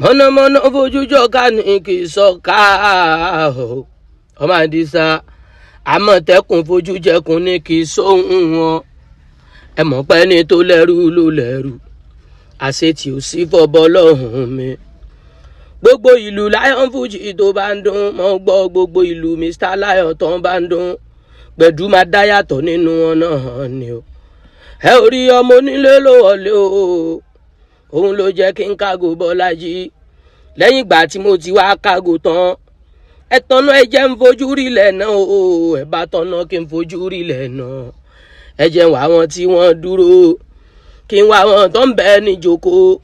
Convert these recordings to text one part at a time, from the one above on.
mọ̀nàmọ́ná fojú jọ̀ká ní kì í sọ̀ká ọmọ àdìsá àmọ̀tẹ́kùn fojú jẹkùn ní kì í sóhun wọn ẹ mọ̀ pé ní tó lẹ́rù ló lẹ́rù àṣetì ò sí fọ́bọ́ lọ́hùn mi. Gbogbo ìlú Lion Fuji tó bá ń dún mọ́ gbọ́ gbogbo ìlú Mr. Lion tó bá ń dún gbẹ̀dú máa dá yàtọ̀ nínú wọn náà ni o. Ẹ ò rí ọmọ onílé ló wọlé o òun ló jẹ́ kí n kágò Bọ́lájí lẹ́yìn ìgbà tí mo ti wá kágò tán ẹ tọ́nà ẹ jẹ́ ń fojú rí lẹ́nà o ẹ bá tọ́nà kí n fojú rí lẹ́nà ẹ jẹ́ wá wọn tí wọ́n dúró kí n wá wọn tó ń bẹ ní jókòó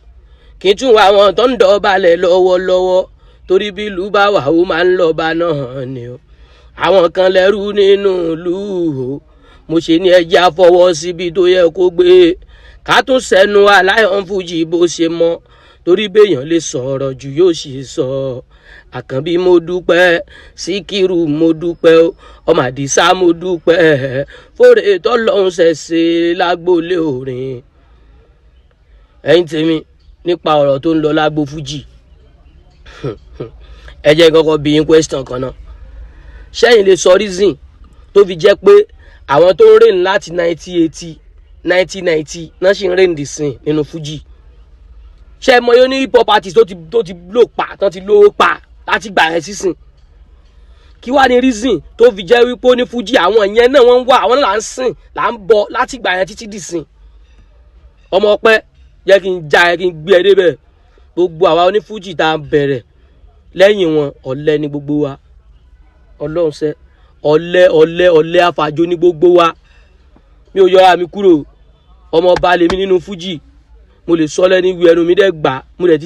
kí n tún wá wọn tó ń dọ̀bálẹ̀ lọ́wọ́lọ́wọ́ torí bí ìlú bá wà ó máa ń lọ́ba náà ni o. Àwọn kan lẹ́rú nínú ìlú o mo ṣe ní ẹjẹ́ àfọwọ́ síbi tó yẹ kó gbé ká tún sẹ́nu wa Lion Fuji bó ṣe mọ́ torí béèyàn lè sọ̀rọ̀ jù yóò sì sọ. Àkànbí mo dúpẹ́ Síkírù mo dúpẹ́ ọmọ Àdìsá mo dúpẹ́ fóore tọ́lọ́hún ṣẹ̀ṣẹ̀ lágbólé orin. Ẹ̀yin tèmi nípa ọ̀rọ̀ tó ń lọ lágbo Fuji ẹ jẹ́ kọ́kọ́ bí yín question kan náà ṣẹ́yìn lè sọ reason tó fi jẹ́ pé àwọn tó ń reign láti 1980 1990 náà ṣì ń reign dì sìn nínú Fuji. Ṣé mọ yóò ní hip hop artist tó ti lò pa tán ti lówó pa láti gbà yẹn sísìn. Kí wá ní reason tó fi jẹ́ wípé ó ní Fuji àwọn ìyẹn náà wọ́n ń wá àwọn náà là ń sìn là ń bọ láti gbà yẹn títí dì sìn. Ọmọ ọpẹ́ jẹ́ kí n já ẹ kí n gbé ẹ débẹ̀ gbogbo àwa oní Fuji tá a bẹ̀rẹ̀ lẹ́yìn wọn ọ̀lẹ ni gbogbo wa Ọlọ́run ṣe ọ̀lẹ àfàjò ní gbogbo wa. Mi ò yọra mi kúrò ọmọ ọba lèmi nínú Fuji mo lè sọ lẹ́ni ìwé ẹnu mi dẹ́ gbà mo dẹ̀ ti